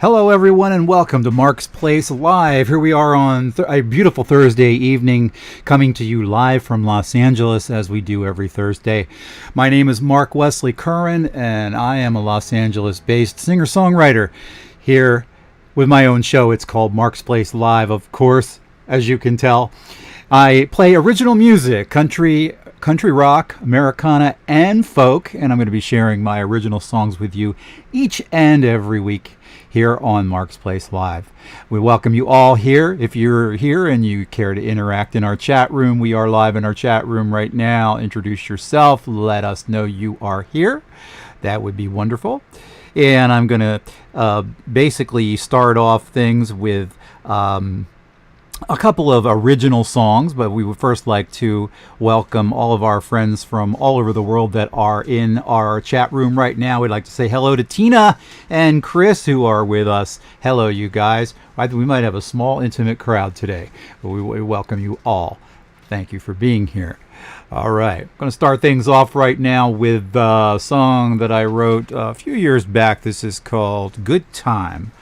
Hello, everyone, and welcome to Mark's Place Live. Here we are on a beautiful Thursday evening, coming to you live from Los Angeles, as we do every Thursday. My name is Mark Wesley Curran, and I am a Los Angeles-based singer-songwriter here with my own show. It's called Mark's Place Live, of course, as you can tell. I play original music, country rock, Americana, and folk, and I'm going to be sharing my original songs with you each and every week here on Mark's Place Live. We welcome you all here. If you're here and you care to interact in our chat room, we are live in our chat room right now. Introduce yourself. Let us know you are here. That would be wonderful. And I'm going to basically start off things with a couple of original songs, but we would first like to welcome all of our friends from all over the world that are in our chat room right now. We'd like to say hello to Tina and Chris, who are with us. Hello, you guys. I think we might have a small, intimate crowd today, but we welcome you all. Thank you for being here. All right, I'm going to start things off right now with a song that I wrote a few years back. This is called Good Time,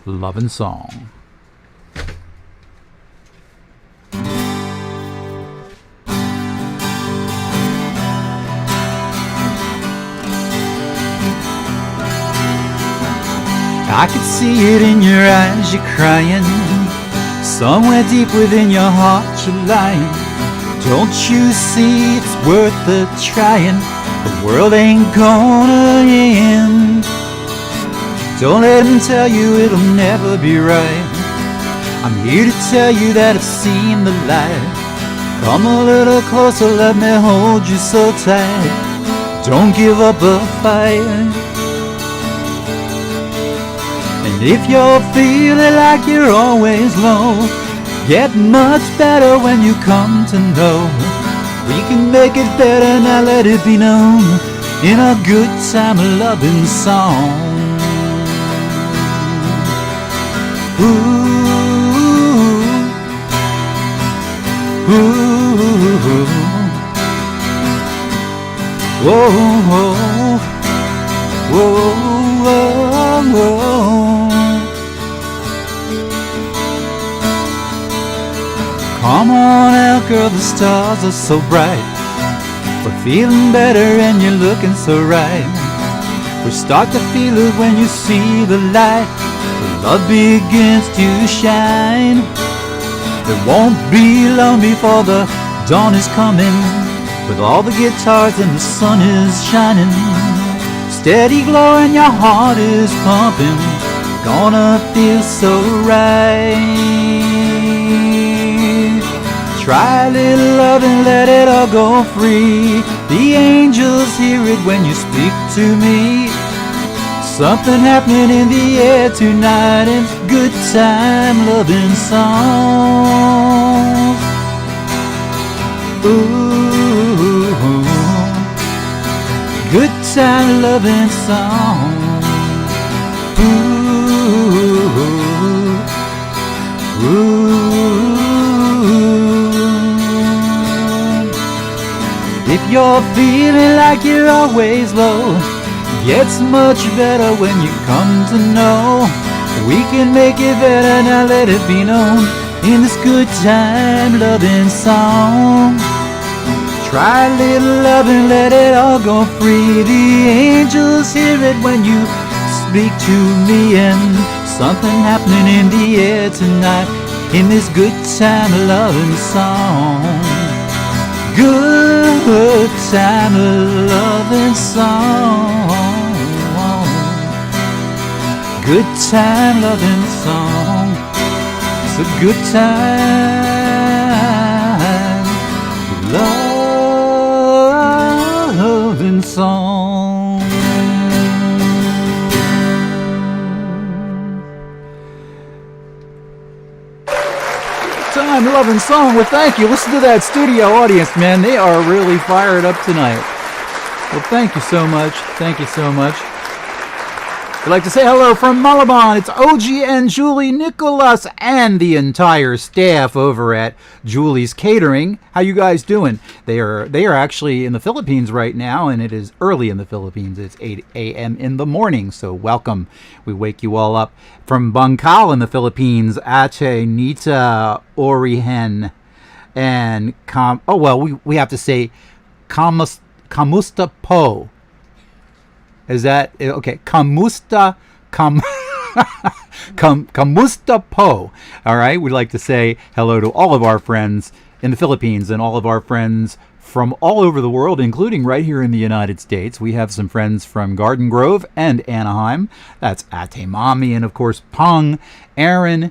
Lovin' Song. I could see it in your eyes, you're crying. Somewhere deep within your heart, you're lying. Don't you see it's worth the trying? The world ain't gonna end. Don't let them tell you it'll never be right. I'm here to tell you that I've seen the light. Come a little closer, let me hold you so tight. Don't give up a fight. And if you're feeling like you're always low, get much better when you come to know we can make it better, now let it be known in a good time loving song. Ooh, ooh, whoa, whoa, whoa, whoa, whoa. Come on out, girl, the stars are so bright. We're feeling better and you're looking so right. We start to feel it when you see the light. The love begins to shine. It won't be long before the dawn is coming, with all the guitars and the sun is shining. Steady glow and your heart is pumping. Gonna feel so right. Try a little love and let it all go free. The angels hear it when you speak to me. Something happening in the air tonight. It's good time loving songs. Ooh, good time loving songs. Ooh, ooh. If you're feeling like you're always low, it gets much better when you come to know we can make it better, now let it be known in this good time loving song. Try a little love and let it all go free. The angels hear it when you speak to me, and something happening in the air tonight in this good time loving song. Good time loving song. Good time loving song. It's a good time loving song. Time loving song. Well, thank you. Listen to that studio audience, man. They are really fired up tonight. Well, thank you so much. Thank you so much. We'd like to say hello from Malabon. It's OG and Julie Nicholas and the entire staff over at Julie's Catering. How you guys doing? They are actually in the Philippines right now, and it is early in the Philippines. It's 8 a.m. in the morning, so welcome. We wake you all up from Bangkal in the Philippines. Ate Nita Orihen and we have to say Kamusta Po. Is that okay? Kamusta Po. All right. We'd like to say hello to all of our friends in the Philippines and all of our friends from all over the world, including right here in the United States. We have some friends from Garden Grove and Anaheim. That's Ate Mami, and of course Pong, Aaron,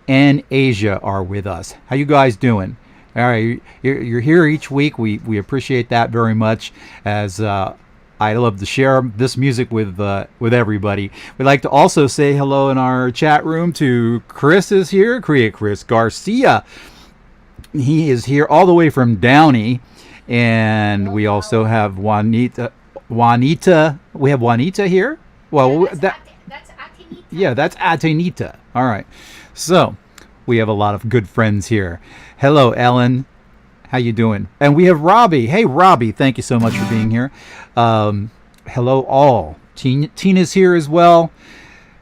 and Asia are with us. How you guys doing? All right, you're here each week. We appreciate that very much. As I love to share this music with everybody. We'd like to also say hello in our chat room to Chris is here. Chris Garcia. He is here all the way from Downey. And we also have Juanita. We have Juanita here. Well, that's Atenita. Yeah, that's Atenita. All right. So we have a lot of good friends here. Hello, Ellen. How you doing? And we have Robbie. Hey, Robbie, thank you so much for being here. Hello, all. Tina's here as well.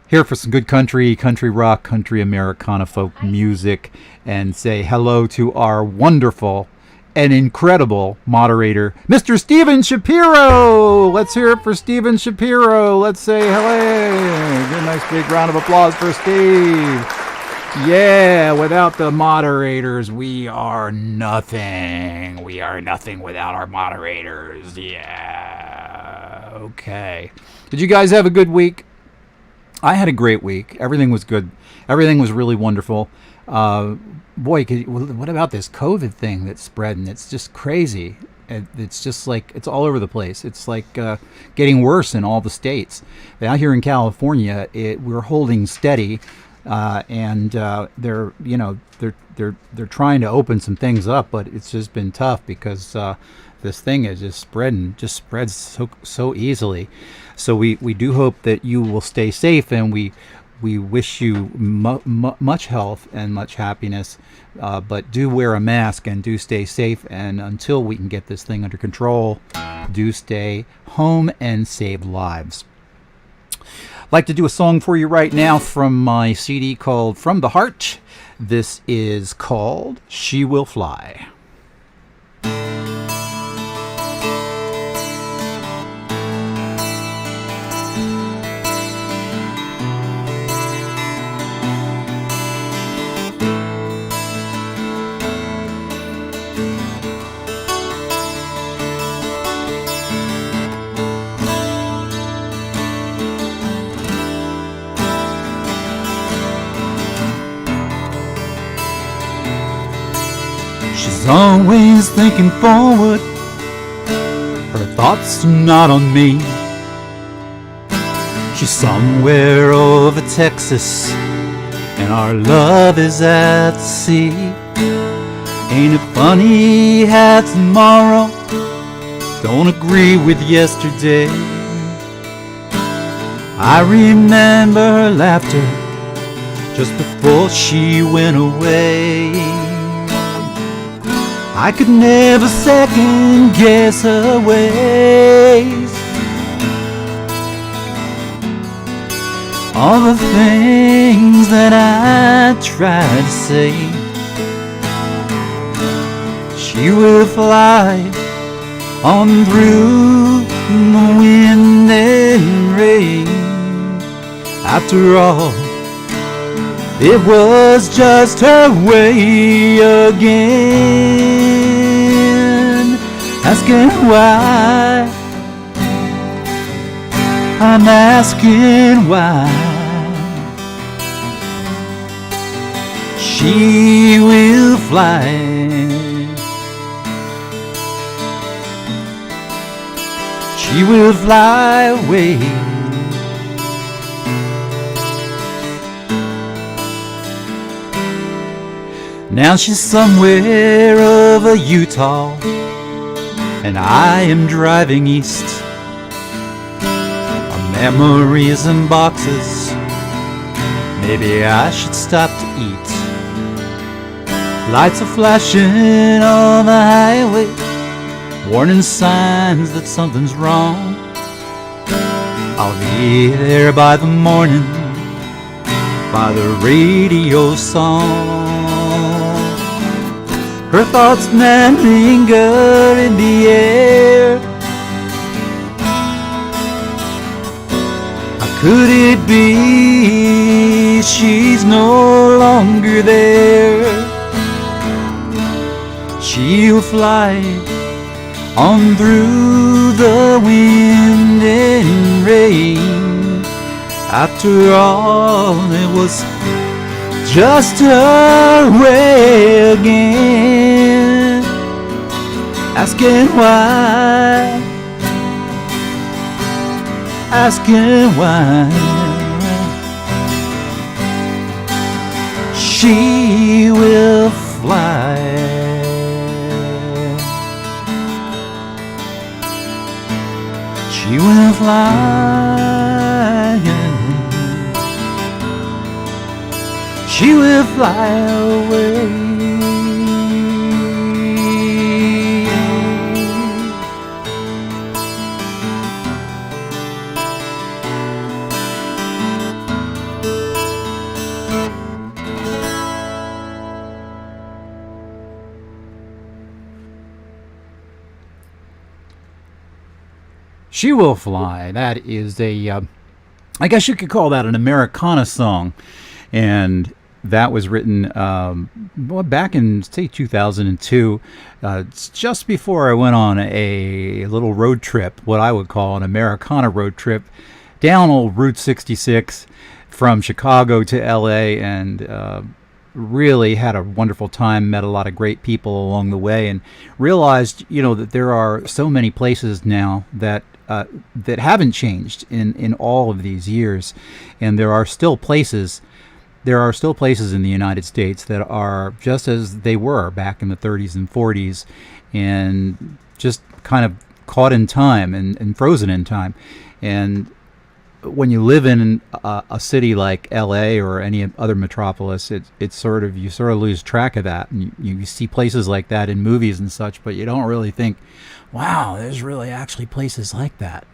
Here for some good country rock, country Americana folk music. And say hello to our wonderful and incredible moderator, Mr. Steven Shapiro. Let's hear it for Steven Shapiro. Let's say hello. Good, nice big round of applause for Steve. Yeah, without the moderators, we are nothing. We are nothing without our moderators. Yeah. Okay. Did you guys have a good week? I had a great week. Everything was good. Everything was really wonderful. Boy, what about this COVID thing that's spreading? It's just crazy. It's just like it's all over the place. It's like getting worse in all the states. Out here in California, we're holding steady. And they're trying to open some things up, but it's just been tough because this thing is just spreads so easily. So we do hope that you will stay safe, and we wish you much health and much happiness. But do wear a mask and do stay safe. And until we can get this thing under control, do stay home and save lives. I'd like to do a song for you right now from my CD called From the Heart. This is called She Will Fly. Always thinking forward, her thoughts are not on me. She's somewhere over Texas, and our love is at sea. Ain't it funny how tomorrow don't agree with yesterday? I remember her laughter just before she went away. I could never second guess her ways. All the things that I tried to say. She will fly on through the wind and rain. After all, it was just her way again, asking why. I'm asking why. She will fly. She will fly away. Now she's somewhere over Utah, and I am driving east. Our Memories in boxes. Maybe I should stop to eat. Lights are flashing on the highway, warning signs that something's wrong. I'll be there by the morning, by the radio song. Her thoughts now linger in the air. How could it be she's no longer there? She'll fly on through the wind and rain. After all, it was just her way again, asking why, asking why. She will fly. She will fly. She will fly away. She Will Fly. That is a, I guess you could call that an Americana song. And that was written back in, say, 2002. It's just before I went on a little road trip, what I would call an Americana road trip, down old Route 66 from Chicago to LA, and really had a wonderful time, met a lot of great people along the way, and realized, that there are so many places now that haven't changed in all of these years, and there are still places in the United States that are just as they were back in the 30s and 40s, and just kind of caught in time and frozen in time. And when you live in a city like LA or any other metropolis, you sort of lose track of that, and you see places like that in movies and such, but you don't really think, wow, there's really actually places like that.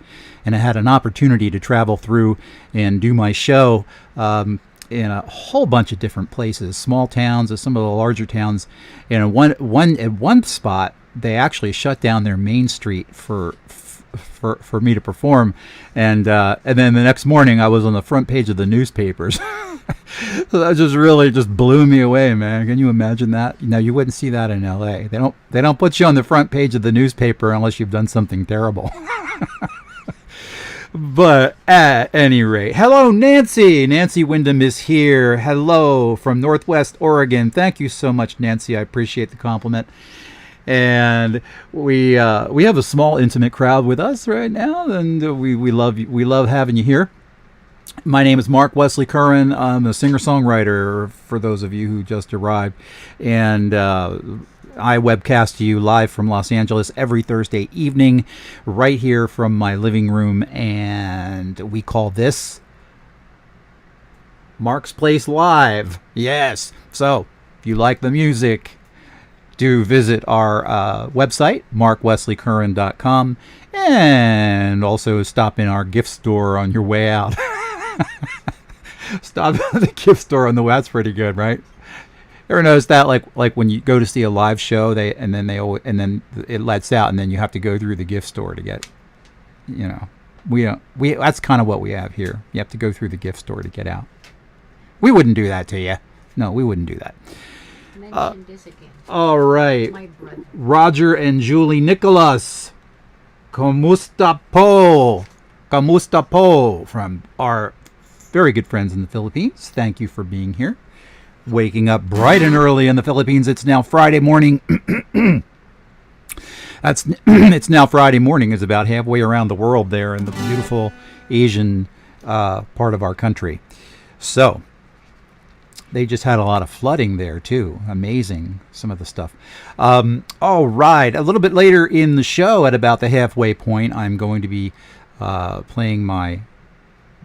And I had an opportunity to travel through and do my show in a whole bunch of different places, small towns or some of the larger towns. And at one spot, they actually shut down their main street for me to perform, and then the next morning I was on the front page of the newspapers. So that just blew me away, man. Can you imagine that? You wouldn't see that in LA. They don't put you on the front page of the newspaper unless you've done something terrible. But at any rate, hello, Nancy. Nancy Wyndham is here. Hello from Northwest Oregon. Thank you so much, Nancy. I appreciate the compliment. And we have a small, intimate crowd with us right now, and we love having you here. My name is Mark Wesley Curran. I'm a singer-songwriter, for those of you who just arrived, and I webcast to you live from Los Angeles every Thursday evening, right here from my living room, and we call this Mark's Place Live. Yes. So if you like the music, do visit our website, markwesleycurran.com, and also stop in our gift store on your way out. Stop at the gift store on the way. That's pretty good, right? Ever notice that, like when you go to see a live show, and then it lets out, and then you have to go through the gift store to get, we that's kind of what we have here. You have to go through the gift store to get out. We wouldn't do that to you. No, we wouldn't do that. Mention this again. All right. My brother. Roger and Julie Nicholas. Kamusta po? Kamusta po? From our very good friends in the Philippines. Thank you for being here. Waking up bright and early in the Philippines. It's now Friday morning. It's now Friday morning. It's about halfway around the world there in the beautiful Asian part of our country. So they just had a lot of flooding there too. Amazing, some of the stuff. All right, a little bit later in the show, at about the halfway point, I'm going to be playing my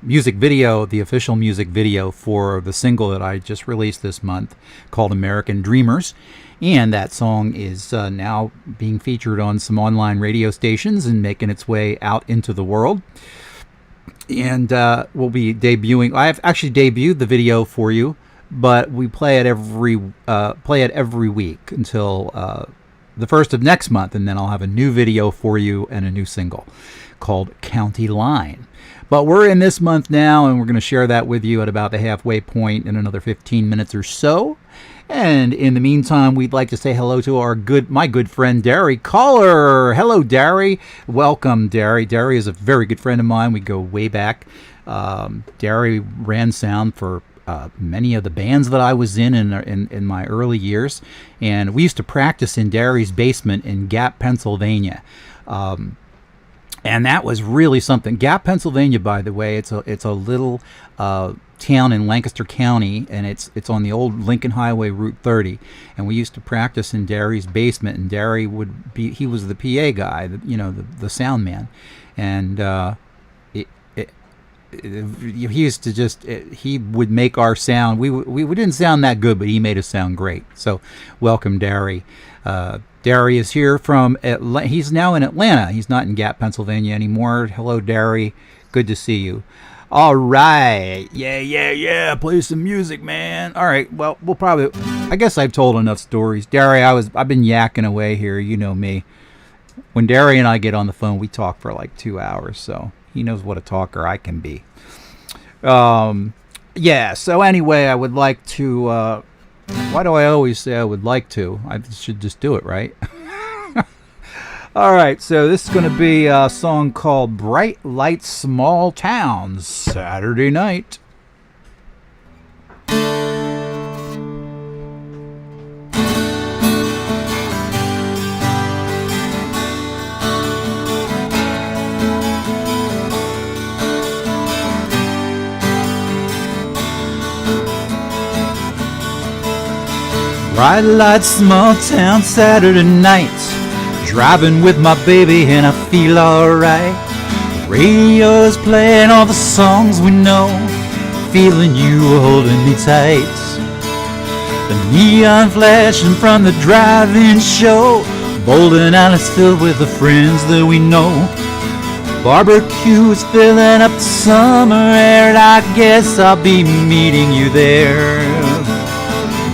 music video, the official music video for the single that I just released this month called American Dreamers. And that song is now being featured on some online radio stations and making its way out into the world. And we'll be debuting. I have actually debuted the video for you, but we play it every week until the first of next month, and then I'll have a new video for you and a new single called County Line. But we're in this month now, and we're going to share that with you at about the halfway point in another 15 minutes or so. And in the meantime, we'd like to say hello to my good friend Derry Caller. Hello, Derry. Welcome, Derry. Derry is a very good friend of mine. We go way back. Derry ran sound for many of the bands that I was in my early years, and we used to practice in Derry's basement in Gap, Pennsylvania. And that was really something. Gap, Pennsylvania, by the way, it's a little town in Lancaster County, and it's on the old Lincoln Highway, Route 30. And we used to practice in Derry's basement, and Derry he was the PA guy, the sound man, and he used to he would make our sound. We didn't sound that good, but he made us sound great. So, welcome, Derry. Derry is here from he's now in Atlanta. He's not in Gap, Pennsylvania anymore. Hello, Derry. Good to see you. All right. Yeah. Play some music, man. All right. Well, I guess I've told enough stories. Derry, I've been yakking away here. You know me. When Derry and I get on the phone, we talk for like 2 hours. So he knows what a talker I can be. Yeah. So anyway, I would like to. Why do I always say I would like to? I should just do it, right? All right, so this is going to be a song called Bright Lights, Small Towns, Saturday Night. Bright lights, small town, Saturday night. Driving with my baby and I feel alright. Radio's playing all the songs we know. Feeling you holding me tight. The neon flashing from the drive-in show. Bowling alleys filled with the friends that we know. Barbecue is filling up the summer air, and I guess I'll be meeting you there.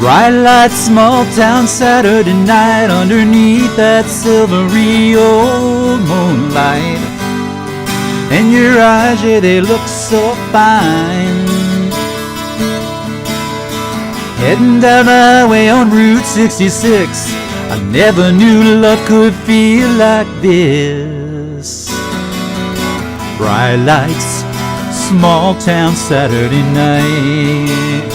Bright light, small town, Saturday night, underneath that silvery old moonlight. And your eyes, yeah, they look so fine. Heading down the highway on Route 66, I never knew love could feel like this. Bright lights, small town, Saturday night.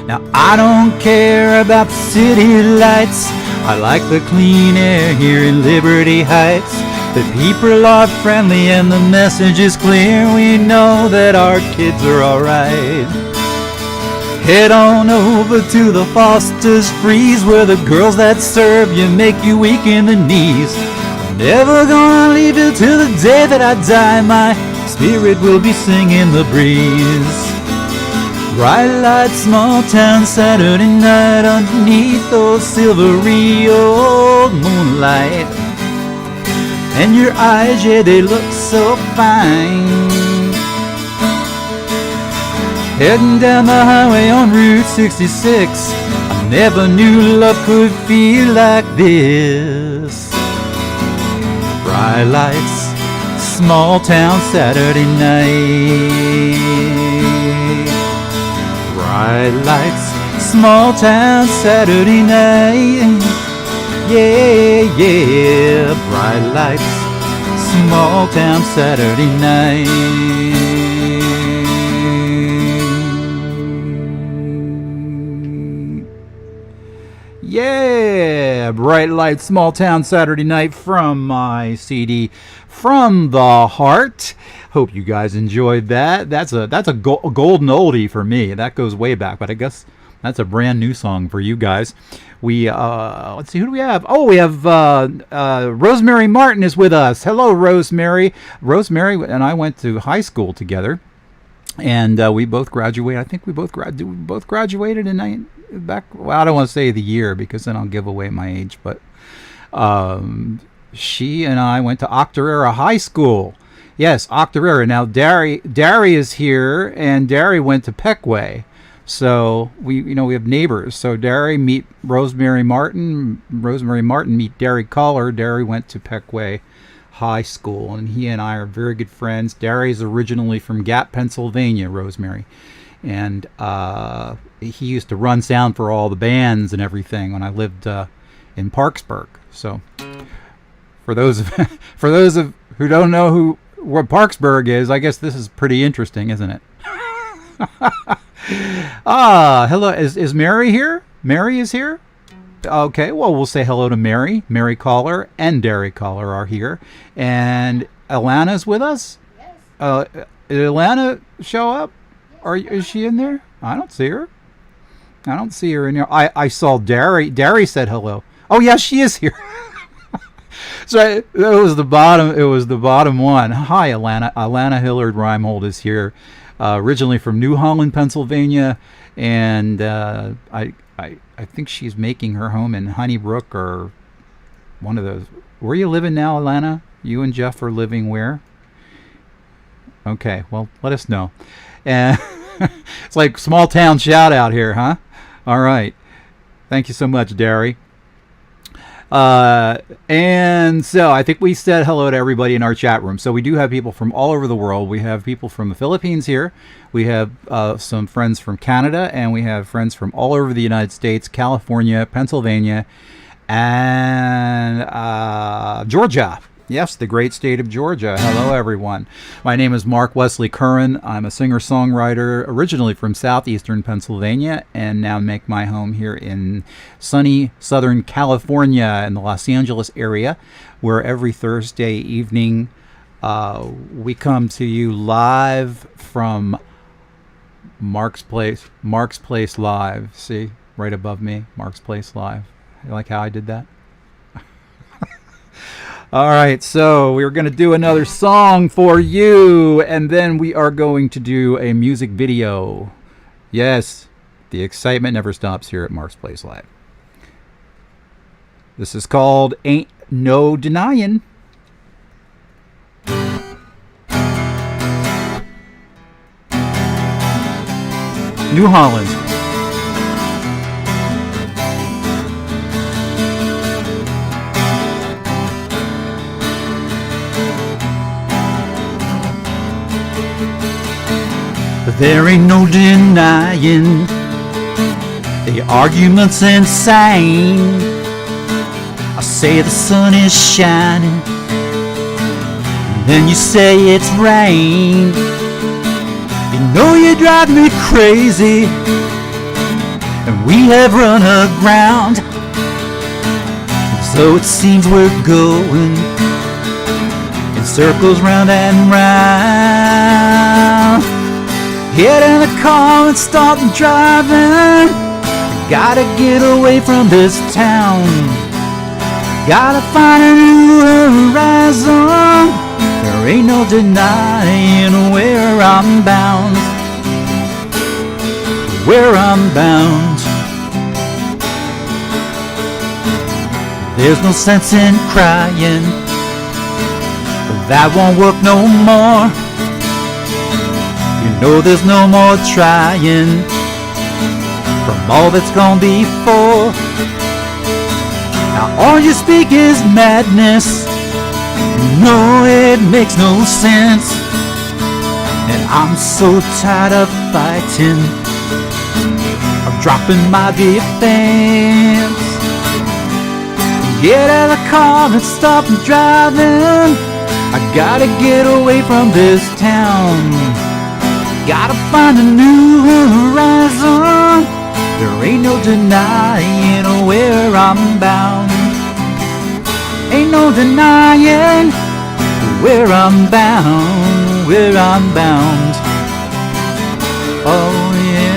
Now I don't care about the city lights. I like the clean air here in Liberty Heights. The people are friendly and the message is clear. We know that our kids are alright. Head on over to the Foster's Freeze, where the girls that serve you make you weak in the knees. I'm never gonna leave you till the day that I die. My spirit will be singing the breeze. Bright light, small town, Saturday night, underneath those silvery old moonlight. And your eyes, yeah, they look so fine. Heading down the highway on Route 66, I never knew love could feel like this. Bright lights, small town, Saturday night. Bright lights, small town, Saturday night. Yeah. Bright lights, small town, Saturday night. Yeah, Bright Lights, Small Town, Saturday Night from my CD, From the Heart. Hope you guys enjoyed that. That's a golden oldie for me. That goes way back, but I guess That's a brand new song for you guys. We let's see, who do we have? Oh, we have Rosemary Martin is with us. Hello, Rosemary. Rosemary and I went to high school together, and we both graduated. I think we both graduated in back. Well, I don't want to say the year because then I'll give away my age. But she and I went to Octorara High School. Yes, Octorara. Now, Dari is here, and Dari went to Peckway. So we have neighbors. So Dari meet Rosemary Martin. Rosemary Martin meet Dari Collar. Dari went to Peckway High School, and he and I are very good friends. Dari's originally from Gap, Pennsylvania, Rosemary, and he used to run sound for all the bands and everything when I lived in Parksburg. So for those of who don't know what Parksburg is, I guess this is pretty interesting, isn't it? Hello. Is Mary here? Mary is here? Okay, well, we'll say hello to Mary. Mary Collar and Dari Collar are here. And Alana's with us? Yes. Did Alana show up? Yes. Is she in there? I don't see her. I don't see her in here. I saw Dari. Dari said hello. Oh, yeah, she is here. So it was the bottom one. Hi, Alana. Alana Hillard Reimhold is here. Originally from New Holland, Pennsylvania, and I think she's making her home in Honeybrook or one of those. Where are you living now, Alana? You and Jeff are living where? Okay, well, let us know. And it's like small town shout out here, huh? All right. Thank you so much, Dari. And so I think we said hello to everybody in our chat room. So we do have people from all over the world. We have people from the Philippines here. We have some friends from Canada, and we have friends from all over the United States, California, Pennsylvania, and Georgia. Yes, the great state of Georgia. Hello, everyone. My name is Mark Wesley Curran. I'm a singer-songwriter originally from southeastern Pennsylvania and now make my home here in sunny Southern California in the Los Angeles area, where every Thursday evening we come to you live from Mark's Place Live. See, right above me, Mark's Place Live. You like how I did that? All right, so we're going to do another song for you, and then we are going to do a music video. Yes, the excitement never stops here at Mark's Place Live. This is called Ain't No Denying. New Holland. There ain't no denying the argument's insane. I say the sun is shining, and then you say it's rain. You know you drive me crazy, and we have run aground. And so it seems we're going in circles round and round. Get in the car and start driving. Gotta get away from this town. Gotta find a new horizon. There ain't no denying where I'm bound. Where I'm bound. There's no sense in crying. That won't work no more. You know there's no more trying from all that's gone before. Now all you speak is madness. No, it makes no sense. And I'm so tired of fighting. I'm dropping my defense. Get out of the car and stop driving. I gotta get away from this town. Gotta find a new horizon. There ain't no denying where I'm bound. Ain't no denying where I'm bound. Where I'm bound. Oh yeah.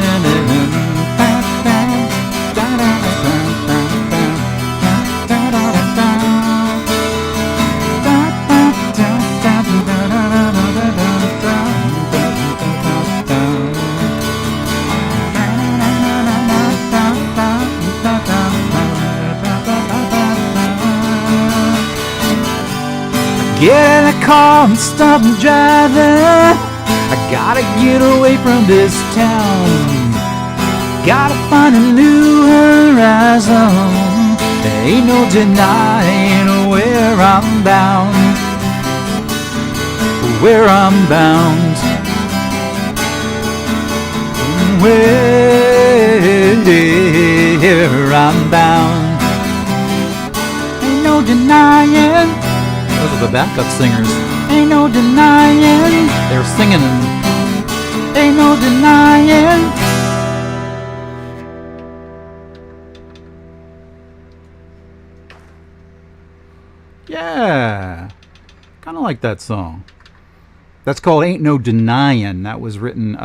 Get in the car and stop driving. I gotta get away from this town. Gotta find a new horizon. There ain't no denying where I'm bound. Where I'm bound. Where I'm bound. Ain't no denying. Those are the backup singers. Ain't no denying. They're singing and ain't no denying. Yeah. Kind of like that song. That's called Ain't No Denying. That was written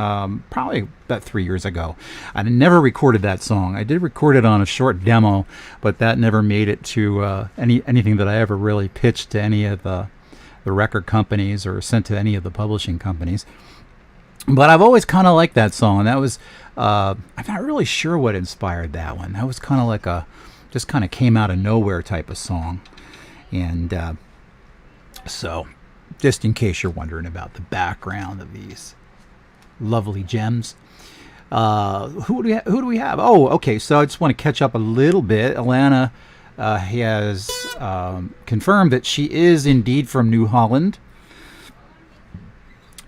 probably about 3 years ago. I never recorded that song. I did record it on a short demo, but that never made it to anything that I ever really pitched to any of the record companies or sent to any of the publishing companies. But I've always kind of liked that song. That was, I'm not really sure what inspired that one. That was kind of like just kind of came out of nowhere type of song. And so, just in case you're wondering about the background of these lovely gems, who do we have? Oh, okay. So I just want to catch up a little bit. Alana has confirmed that she is indeed from New Holland,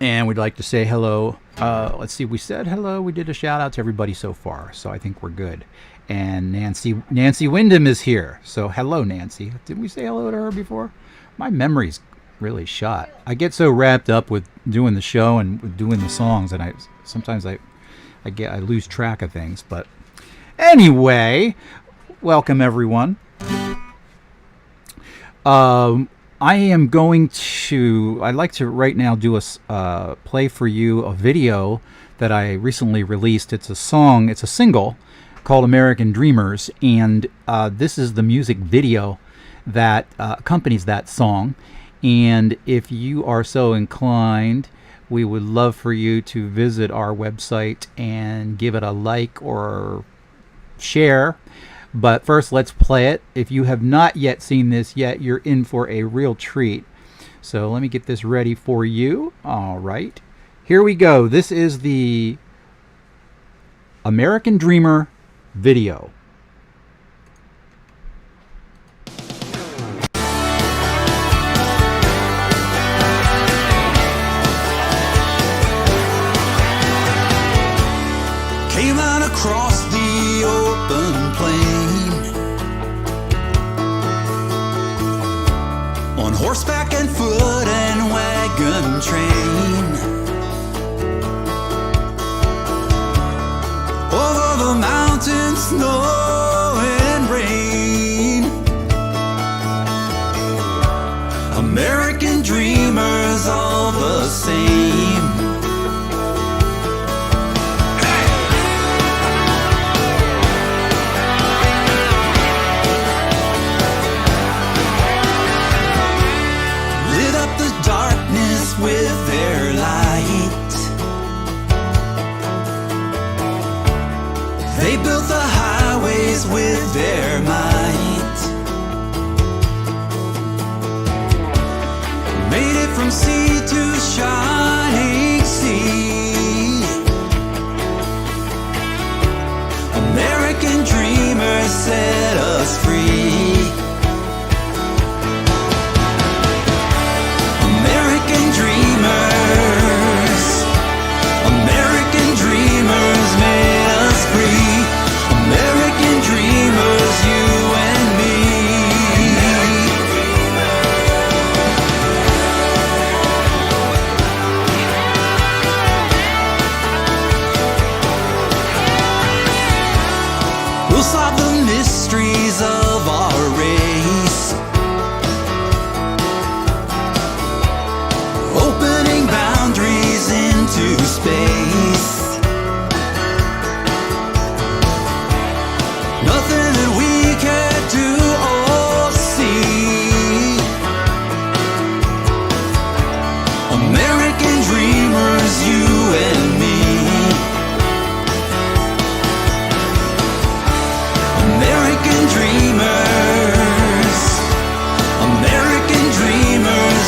and we'd like to say hello. Let's see. We said hello. We did a shout out to everybody so far, so I think we're good. And Nancy Wyndham is here. So hello, Nancy. Did we say hello to her before? My memory's really shot. I get so wrapped up with doing the show and doing the songs, and I sometimes I lose track of things. But anyway, welcome everyone. I'd like to right now do a play for you a video that I recently released. It's a song. It's a single called American Dreamers, and this is the music video that accompanies that song. And if you are so inclined, we would love for you to visit our website and give it a like or share. But first, let's play it. If you have not yet seen this yet, you're in for a real treat. So let me get this ready for you. All right, here we go. This is the American Dreamer video. Came out across the open plain on horseback and foot and wagon train, over the mountains, snow and rain. American dreamers all the same. With their light, they built the highways with their might, made it from sea to shining sea. American dreamers set us free. American dreamers made us free. American dreamers, you and me. We'll solve the mysteries of our race, opening boundaries into space. Nothing that we can't do or see. American dreamers, you and me. American dreamers. American dreamers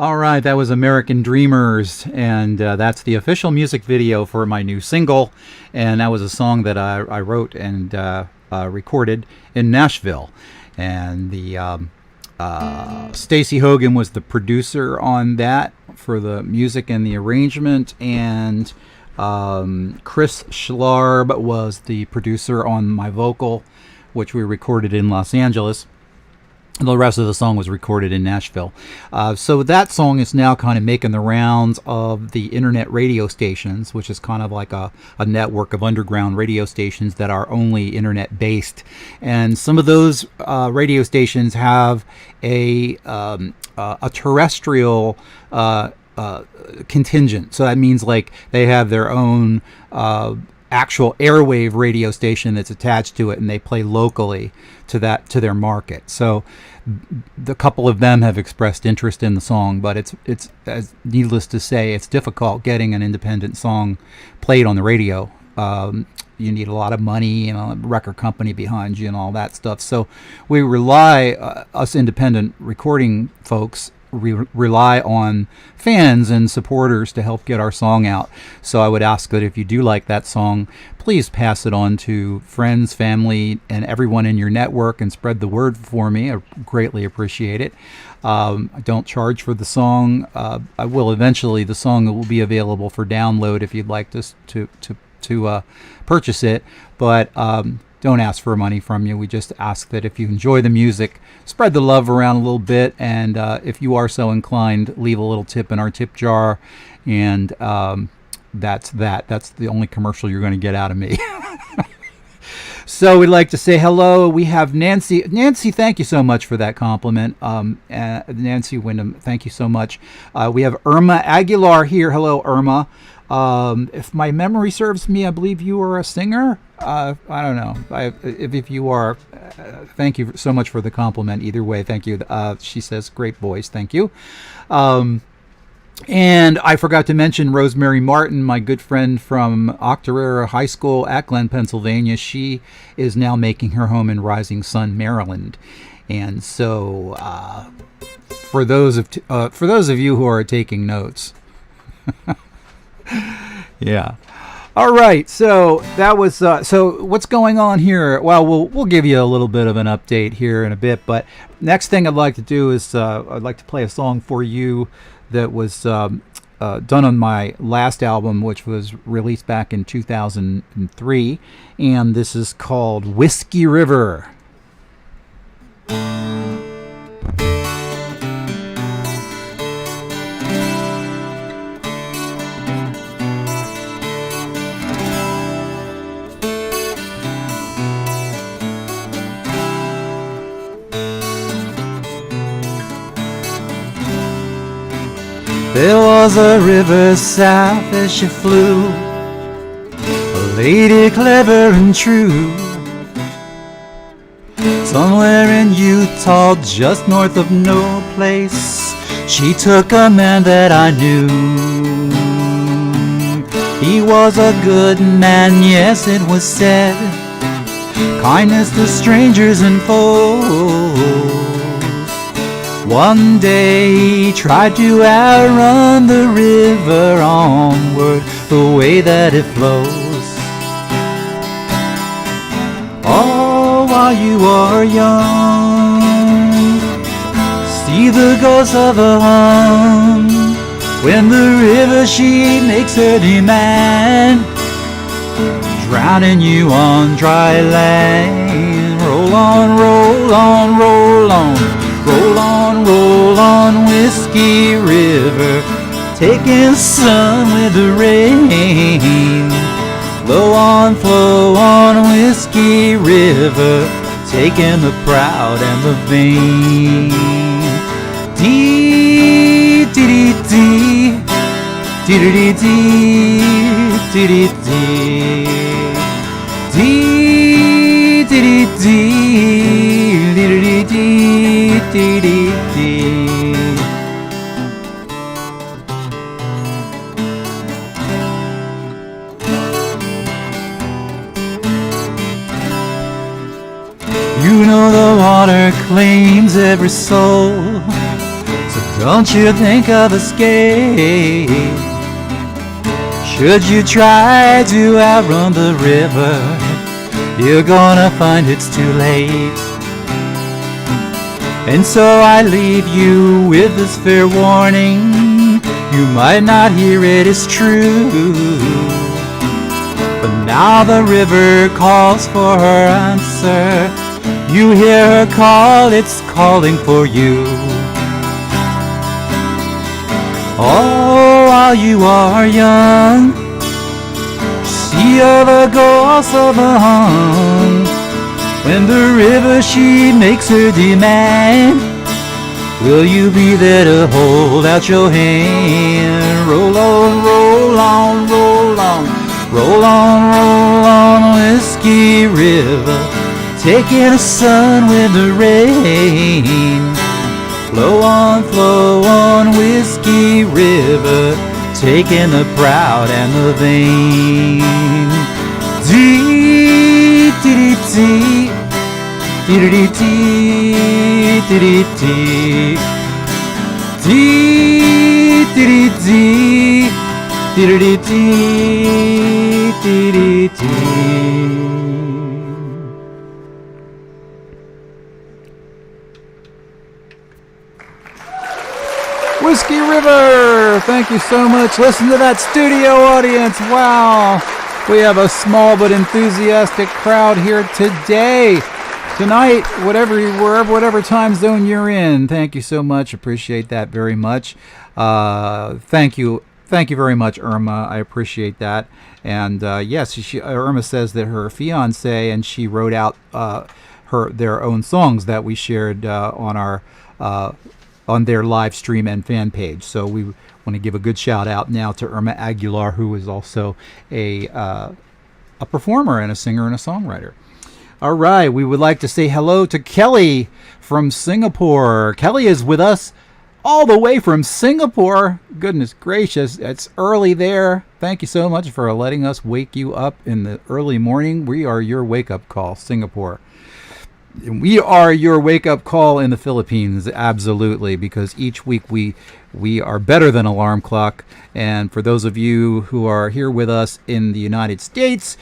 All right, that was American Dreamers, and that's the official music video for my new single, and that was a song that I wrote and recorded in Nashville, and the Stacey Hogan was the producer on that for the music and the arrangement, and Chris Schlarb was the producer on my vocal, which we recorded in Los Angeles. The rest of the song was recorded in Nashville. So that song is now kind of making the rounds of the internet radio stations, which is kind of like a network of underground radio stations that are only internet based. And some of those radio stations have a terrestrial contingent. So that means like they have their own actual airwave radio station that's attached to it, and they play locally to their market. So the couple of them have expressed interest in the song, but it's as needless to say, it's difficult getting an independent song played on the radio. You need a lot of money and a record company behind you and all that stuff. So we rely, us independent recording folks, rely on fans and supporters to help get our song out. So I would ask that if you do like that song, please pass it on to friends, family, and everyone in your network and spread the word for me. I greatly appreciate it. I don't charge for the song. I will eventually. The song will be available for download if you'd like to purchase it, but don't ask for money from you. We just ask that if you enjoy the music, spread the love around a little bit, and if you are so inclined, leave a little tip in our tip jar, and that's the only commercial you're going to get out of me. So we'd like to say hello. We have Nancy. Nancy, thank you so much for that compliment. Nancy Wyndham, thank you so much. We have Irma Aguilar here. Hello, Irma. If my memory serves me, I believe you are a singer. I don't know. If you are, thank you so much for the compliment. Either way, thank you. She says, great voice. Thank you. And I forgot to mention Rosemary Martin, my good friend from Octorara High School at Glen, Pennsylvania. She is now making her home in Rising Sun, Maryland. And so, for those of you who are taking notes, yeah. All right. So that was. So what's going on here? Well, we'll give you a little bit of an update here in a bit. But next thing I'd like to do is I'd like to play a song for you that was done on my last album, which was released back in 2003, and this is called Whiskey River. There was a river south as she flew, a lady clever and true. Somewhere in Utah, just north of no place, she took a man that I knew. He was a good man, yes it was said, kindness to strangers and foes. One day he tried to outrun the river onward, the way that it flows. Oh, while you are young, see the ghost of a hum. When the river she makes her demand, drowning you on dry land. Roll on, roll on, roll on. Roll on, Whiskey River, taking sun with the rain. Flow on, Whiskey River, taking the proud and the vain. Dee, dee, dee, dee, dee, dee, dee, dee, dee. Dee, dee, dee, dee, dee, dee, dee, dee, dee. You know the water claims every soul, so Don't you think of escape? Should you try to outrun the river, you're gonna find it's too late. And so I leave you with this fair warning. You might not hear it, it's true, but now the river calls for her answer. You hear her call, it's calling for you. Oh, while you are young, see all the ghosts of a hung. When the river she makes her demand, will you be there to hold out your hand? Roll on, roll on, roll on, roll on, roll on, Whiskey River, taking the sun with the rain. Flow on, Whiskey River, taking the proud and the vain. Dee, dee, dee, dee, dee, dee, dee, dee, dee, dee, dee, dee, dee, dee, dee. Whiskey River, thank you so much. Listen to that studio audience. Wow, we have a small but enthusiastic crowd here today, tonight, whatever time zone you're in. Thank you so much. Appreciate that very much. Thank you very much, Irma. I appreciate that. And yes, Irma says that her fiance and she wrote out their own songs that we shared on our. On their live stream and fan page. So we want to give a good shout out now to Irma Aguilar, who is also a performer and a singer and a songwriter. All right, we would like to say hello to Kelly from Singapore. Kelly is with us all the way from Singapore. Goodness gracious, it's early there. Thank you so much for letting us wake you up in the early morning. We are your wake-up call, Singapore. We are your wake-up call in the Philippines, absolutely, because each week we are better than alarm clock. And for those of you who are here with us in the United States,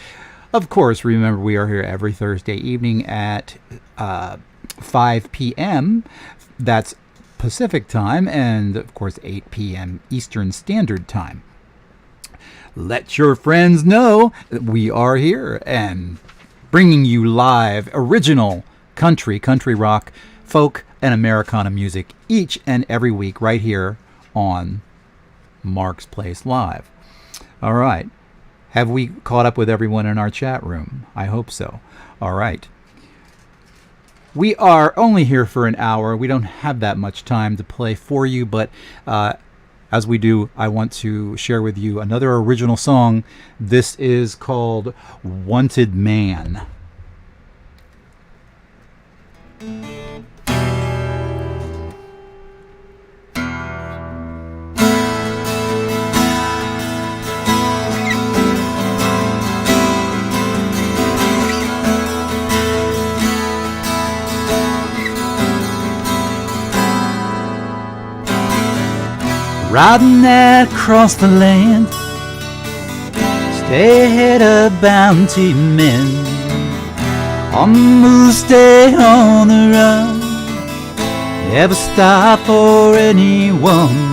of course, remember we are here every Thursday evening at 5 p.m. That's Pacific time, and of course 8 p.m. Eastern Standard Time. Let your friends know that we are here and bringing you live original country rock, folk, and Americana music each and every week right here on Mark's Place Live. All right. Have we caught up with everyone in our chat room? I hope so. All right. We are only here for an hour. We don't have that much time to play for you, but as we do, I want to share with you another original song. This is called Wanted Man. Riding across the land, stay ahead of bounty men. On the move, stay on the run, never stop for anyone.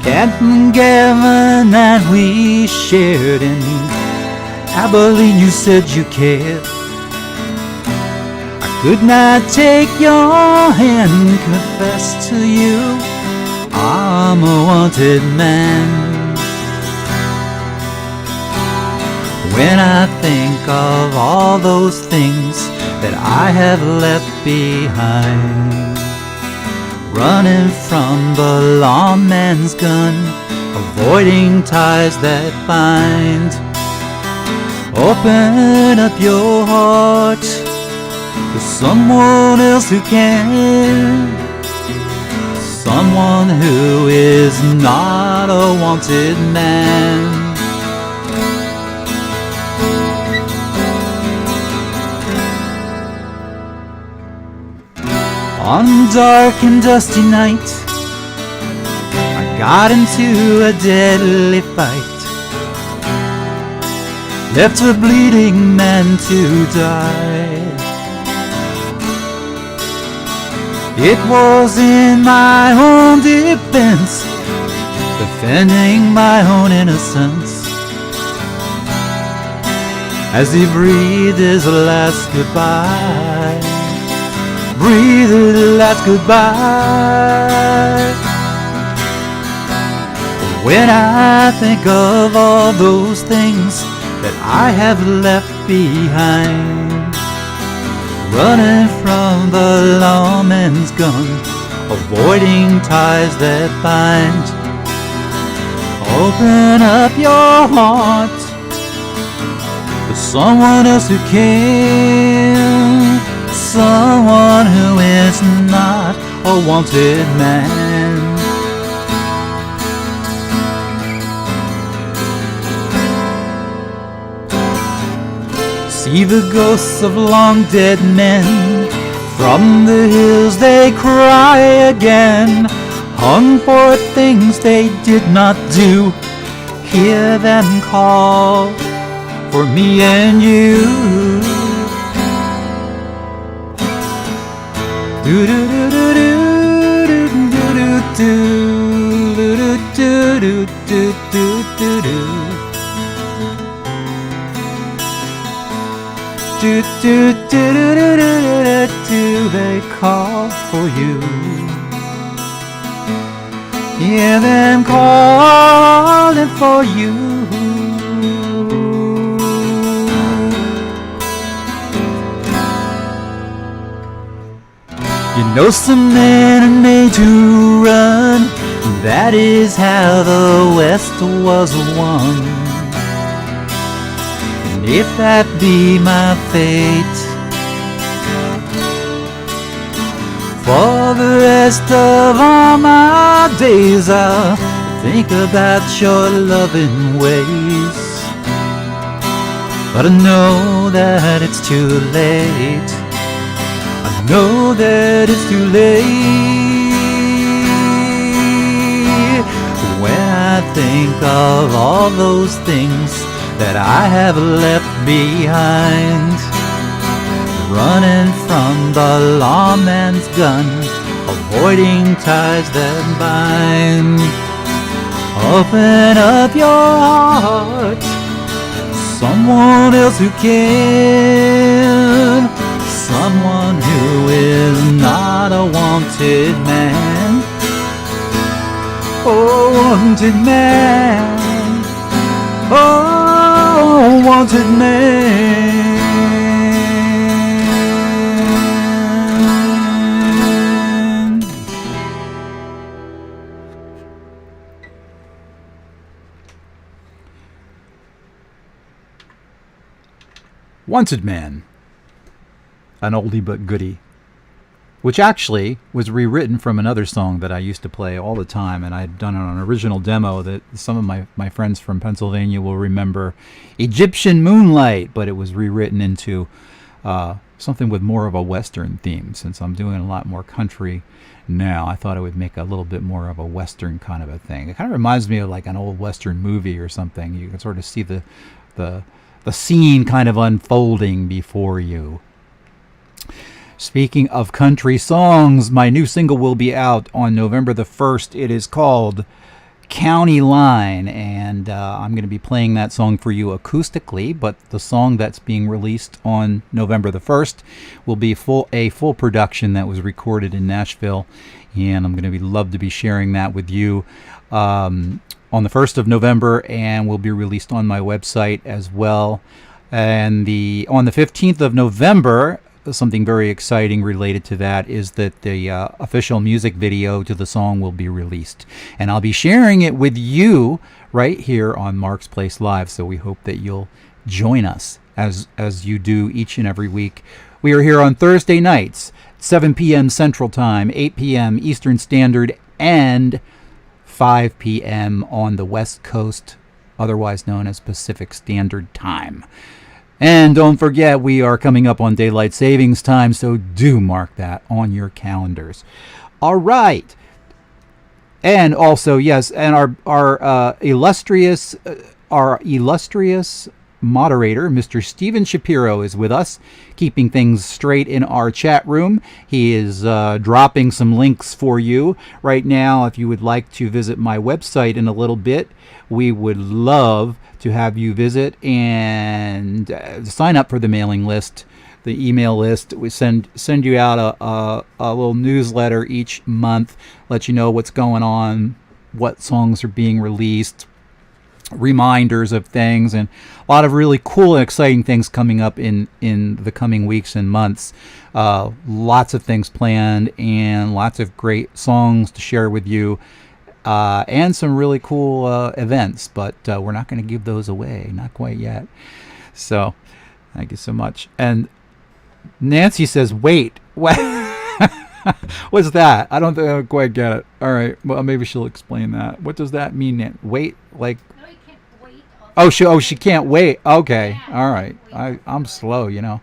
Captain Gavin that we shared in Abilene, you said you cared. I could not take your hand, confess to you I'm a wanted man. When I think of all those things that I have left behind, running from the lawman's gun, avoiding ties that bind, open up your heart to someone else who can, someone who is not a wanted man. On dark and dusty night, got into a deadly fight, left a bleeding man to die. It was in my own defense, defending my own innocence, as he breathed his last goodbye, breathed his last goodbye. When I think of all those things that I have left behind, running from the lawman's gun, avoiding ties that bind, open up your heart to someone else who can, someone who is not a wanted man. See the ghosts of long dead men, from the hills they cry again, hung for things they did not do. Hear them call for me and you. Do do do do do do do do do do do do. Do do do do do do do, they call for you. Hear them calling for you. You know some men are made to run, that is how the West was won. If that be my fate, for the rest of all my days I'll think about your loving ways. But I know that it's too late, I know that it's too late. When I think of all those things that I have left behind, running from the lawman's gun, avoiding ties that bind, open up your heart, someone else who can, someone who is not a wanted man. Oh, wanted man, oh, wanted man. Wanted Man, an oldie but goodie, which actually was rewritten from another song that I used to play all the time, and I'd done an original demo that some of my friends from Pennsylvania will remember, Egyptian Moonlight, but it was rewritten into something with more of a Western theme. Since I'm doing a lot more country now, I thought it would make a little bit more of a Western kind of a thing. It kind of reminds me of like an old Western movie or something. You can sort of see the scene kind of unfolding before you. Speaking of country songs, my new single will be out on November the 1st. It is called County Line, and I'm going to be playing that song for you acoustically, but the song that's being released on November the 1st will be a full production that was recorded in Nashville, and I'm going to love to be sharing that with you on the 1st of November, and will be released on my website as well. And on the 15th of November, something very exciting related to that is that the official music video to the song will be released, and I'll be sharing it with you right here on Mark's Place Live. So we hope that you'll join us as you do each and every week. We are here on Thursday nights, 7 p.m. Central Time, 8 p.m. Eastern Standard, and 5 p.m. on the West Coast, otherwise known as Pacific Standard Time. And don't forget, we are coming up on Daylight Savings Time, so do mark that on your calendars. All right. And also, yes, and our illustrious moderator, Mr. Steven Shapiro, is with us, keeping things straight in our chat room. He is dropping some links for you right now. If you would like to visit my website in a little bit, we would love to have you visit and sign up for the mailing list, the email list. We send you out a little newsletter each month, let you know what's going on, what songs are being released, reminders of things, and a lot of really cool and exciting things coming up in the coming weeks and months. Lots of things planned and lots of great songs to share with you, and some really cool events, but we're not going to give those away, not quite yet. So thank you so much. And Nancy says, wait, what? What's that? I don't quite get it. All right, well, maybe she'll explain that. What does that mean? Wait, like? No, you can't wait. She can't wait. Okay, Yeah, all right. I'm slow, you know.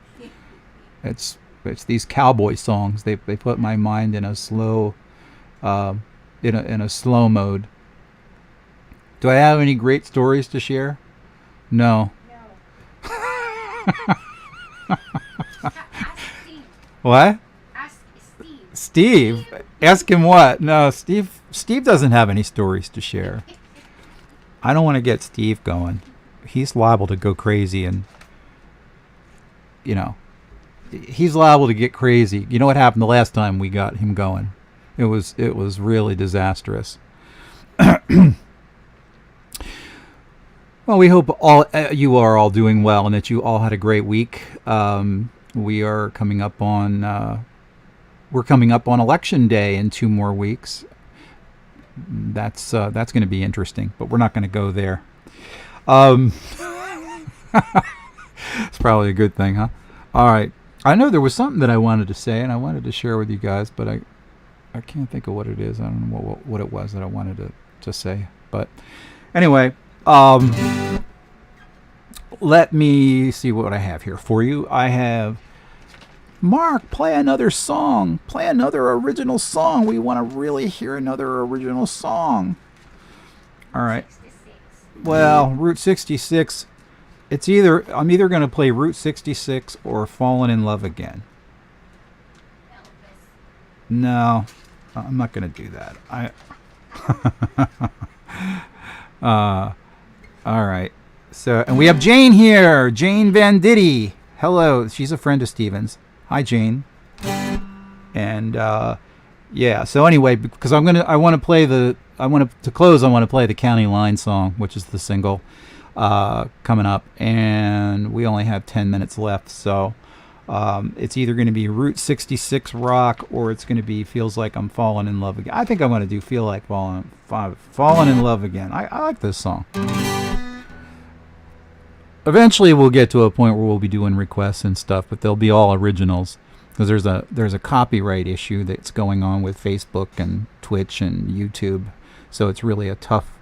It's these cowboy songs. They put my mind in a slow, in a slow mode. Do I have any great stories to share? No. Ask Steve. What? Ask Steve. Steve? Ask him what? No, Steve doesn't have any stories to share. I don't want to get Steve going. He's liable to go crazy, and you know, he's liable to get crazy. You know what happened the last time we got him going? It was really disastrous. Well, we hope all you are all doing well and that you all had a great week. We are coming up on Election Day in 2 more weeks. That's going to be interesting, but we're not going to go there. It's probably a good thing, huh? All right. I know there was something that I wanted to say and I wanted to share with you guys, but I can't think of what it is. I don't know what it was that I wanted to say. But anyway, let me see what I have here for you. I have, Mark, play another song. Play another original song. We want to really hear another original song. All right. 66. Well, Route 66. I'm either going to play Route 66 or Fallen in Love Again. Elvis. No, I'm not going to do that. All right. So, and we have Jane here, Jane Venditti. Hello, she's a friend of Steven's. Hi, Jane. And yeah. So anyway, because to play the County Line song, which is the single coming up, and we only have 10 minutes left. So it's either going to be Route 66 rock or it's going to be Feels Like I'm Falling in Love Again. I think I'm going to do Feel Like Falling in Love Again. I like this song. Eventually we'll get to a point where we'll be doing requests and stuff, but they'll be all originals because there's a copyright issue that's going on with Facebook and Twitch and YouTube. So it's really a tough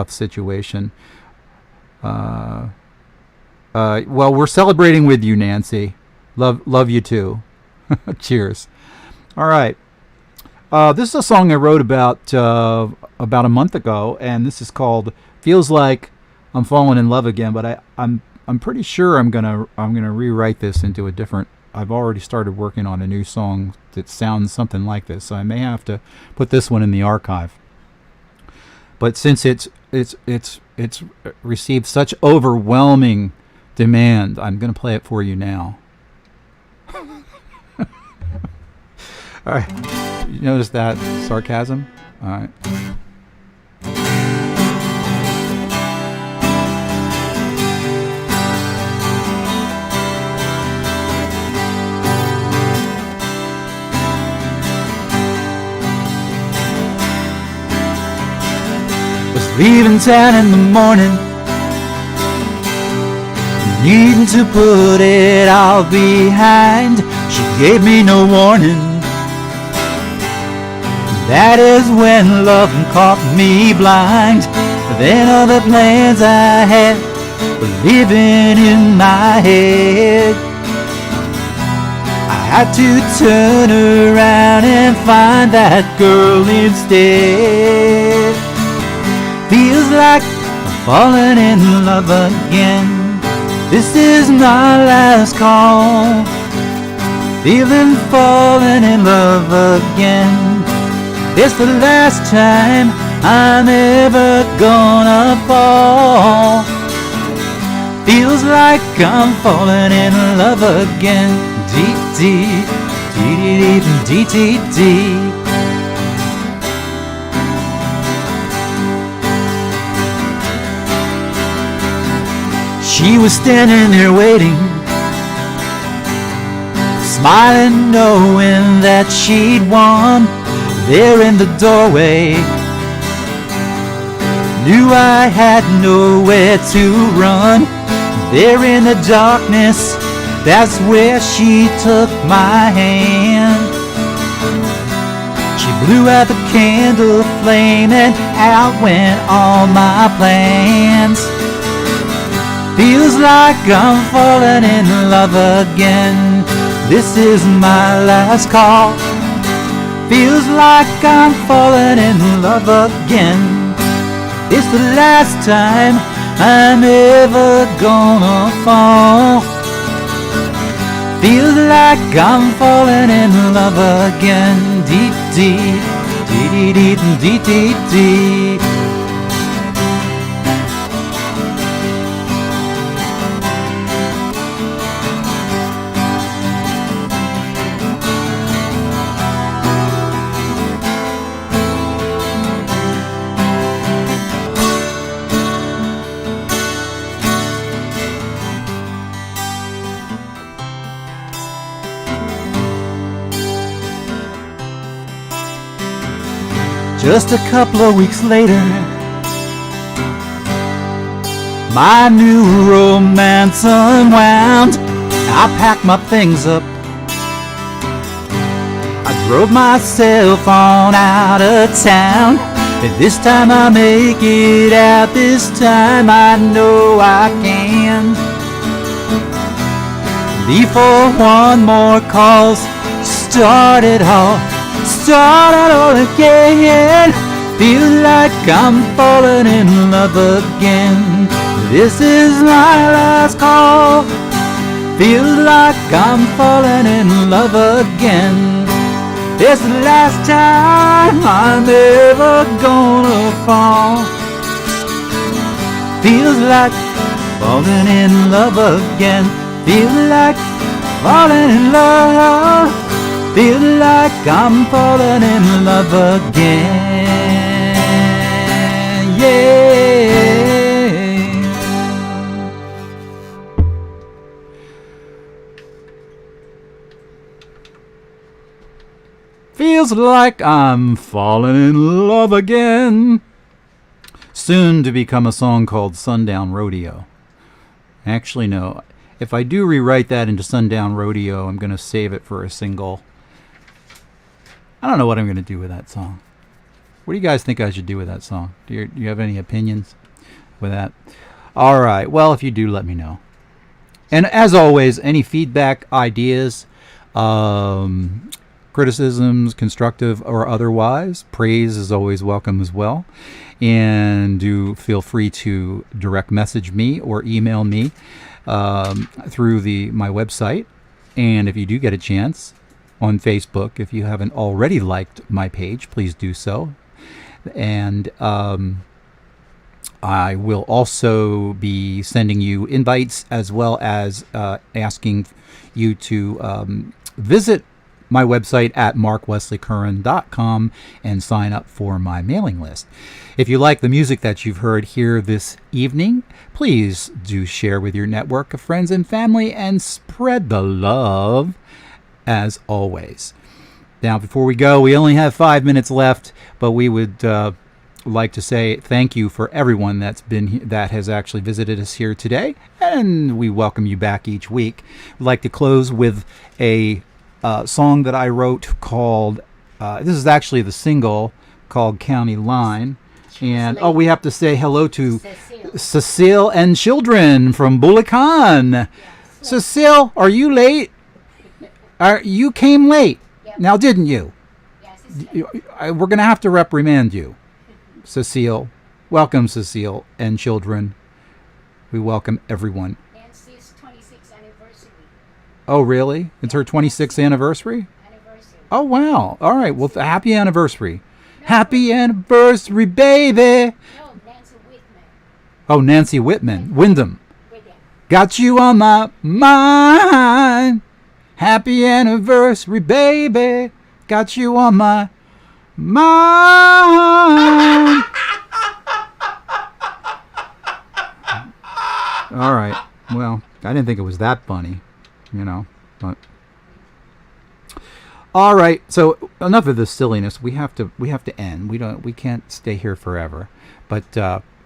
situation. Well, we're celebrating with you, Nancy. Love you too. Cheers. All right. This is a song I wrote about a month ago, and this is called "Feels Like I'm Falling in Love Again." But I'm pretty sure I'm gonna rewrite this into a different. I've already started working on a new song that sounds something like this, so I may have to put this one in the archive. But since it's received such overwhelming demand, I'm going to play it for you now. All right. You notice that sarcasm? All right. Was leaving town in the morning, needing to put it all behind. She gave me no warning. That is when love caught me blind. Then all the plans I had were living in my head. I had to turn around and find that girl instead. Feels like I'm falling in love again. This is my last call. Feeling falling in love again. It's the last time I'm ever gonna fall. Feels like I'm falling in love again. D-D, D-D-D-D-D-D. She was standing there waiting, smiling, knowing that she'd won. There in the doorway, knew I had nowhere to run. There in the darkness, that's where she took my hand. She blew out the candle flame and out went all my plans. Feels like I'm falling in love again. This is my last call. Feels like I'm falling in love again. It's the last time I'm ever gonna fall. Feels like I'm falling in love again. Dee-dee, dee-dee-dee-dee-dee-dee. Just a couple of weeks later, my new romance unwound. I packed my things up, I drove myself on out of town. And this time I make it out, this time I know I can. Before one more calls, start it all again. Feel like I'm falling in love again. This is my last call. Feel like I'm falling in love again. It's the last time I'm ever gonna fall. Feels like falling in love again. Feel like falling in love. Feel like I'm falling in love again. Yeah. Feels like I'm falling in love again. Soon to become a song called Sundown Rodeo. Actually, no. If I do rewrite that into Sundown Rodeo, I'm going to save it for a single. I don't know what I'm going to do with that song. What do you guys think I should do with that song? Do you have any opinions with that? All right. Well, if you do, let me know. And as always, any feedback, ideas, criticisms, constructive or otherwise, praise is always welcome as well. And do feel free to direct message me or email me through my website. And if you do get a chance, on Facebook, if you haven't already liked my page, please do so. And I will also be sending you invites, as well as asking you to visit my website at markwesleycurran.com and sign up for my mailing list. If you like the music that you've heard here this evening, please do share with your network of friends and family and spread the love. As always. Now, before we go, we only have 5 minutes left, but we would like to say thank you for everyone that has actually visited us here today, and we welcome you back each week. We'd like to close with a song that I wrote called. This is actually the single called "County Line," and we have to say hello to Cecile and children from Bulacan. Yes. Cecile, are you late? You came late. Yep. Now, didn't you? Yes, it's late. We're going to have to reprimand you. Cecile. Welcome, Cecile and children. We welcome everyone. Nancy's 26th anniversary. Oh, really? It's her 26th anniversary? Oh, wow. All right. Well, happy anniversary. Happy anniversary, baby. No, Nancy Whitman. Oh, Nancy Whitman. Wyndham. Whitman. Got you on my mind. Happy anniversary, baby. Got you on my mind. All right. Well, I didn't think it was that funny, but all right. So enough of this silliness. We have to end. We can't stay here forever. But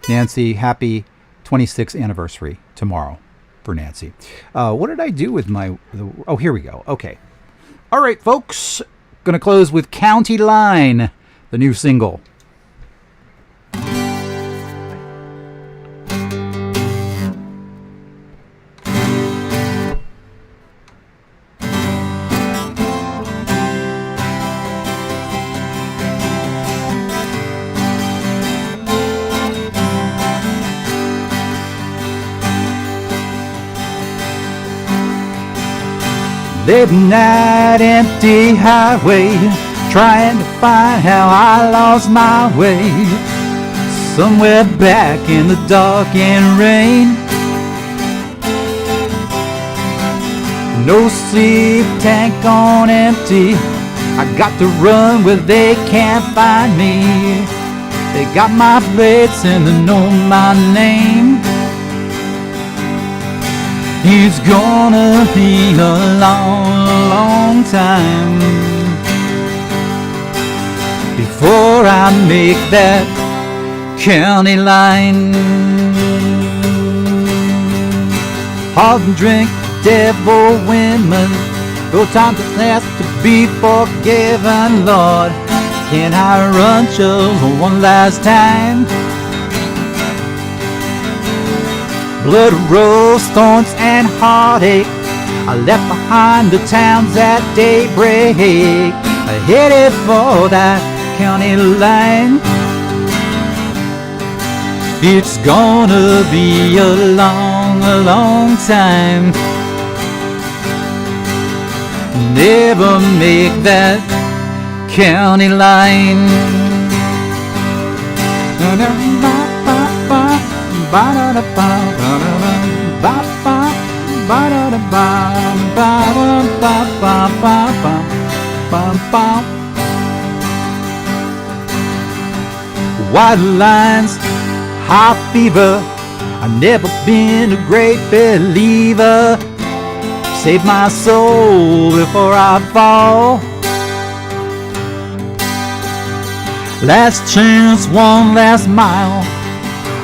Nancy, happy 26th anniversary tomorrow for Nancy. What did I do with oh, here we go. Okay. All right, folks. Gonna close with County Line, the new single. Late night, empty highway, trying to find how I lost my way. Somewhere back in the dark and rain. No sleep, tank on empty. I got to run where they can't find me. They got my plates and they know my name. It's gonna be a long, long time before I make that county line. Hard drink, devil, women, no time to ask to be forgiven, Lord. Can I run just one last time? Blood, rose, thorns, and heartache. I left behind the towns at daybreak. I headed for that county line. It's gonna be a long, long time. Never make that county line. White lines, high fever. I've never been a great believer. Save my soul before I fall. Last chance, one last mile.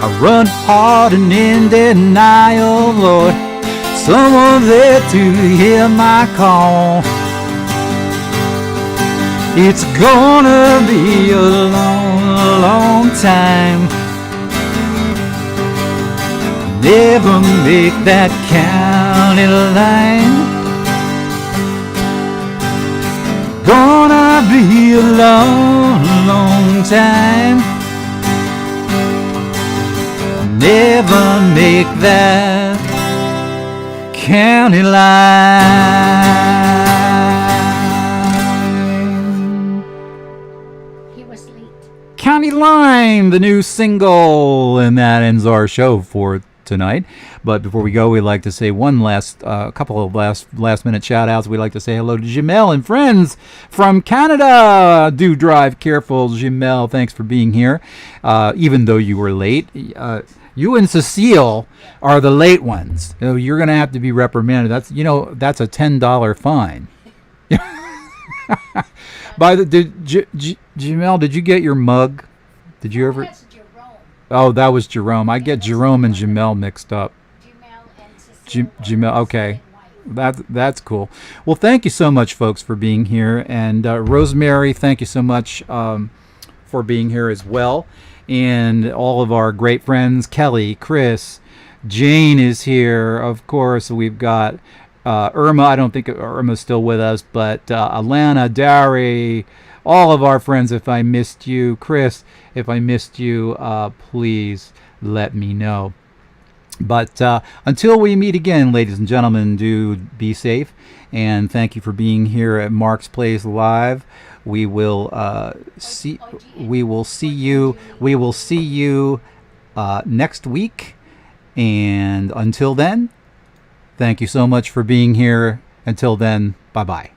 I run hard and in denial, Lord. Someone there to hear my call. It's gonna be a long, long time. Never make that county line. Gonna be a long, long time. Never make that county line. He was late. County Line, the new single, and that ends our show for tonight. But before we go, we'd like to say one couple of last minute shout outs. We'd like to say hello to Jamel and friends from Canada. Do drive careful, Jamel. Thanks for being here, even though you were late. You and Cecile are the late ones. You're going to have to be reprimanded. That's a $10 fine. Jamel, did you get your mug? Did you ever? That's Jerome. Oh, that was Jerome. I get Jerome and Jamel mixed up. Jamel and Cecile. Jamel, okay. That's cool. Well, thank you so much, folks, for being here. And Rosemary, thank you so much for being here as well. And all of our great friends, Kelly, Chris, Jane is here. Of course, we've got Irma, I don't think Irma's still with us, but Alana, Dari, all of our friends, if I missed you, Chris, if I missed you, please let me know. But until we meet again, ladies and gentlemen, do be safe, and thank you for being here at Mark's Place Live. We will see you next week, and until then, thank you so much for being here. Until then, bye bye.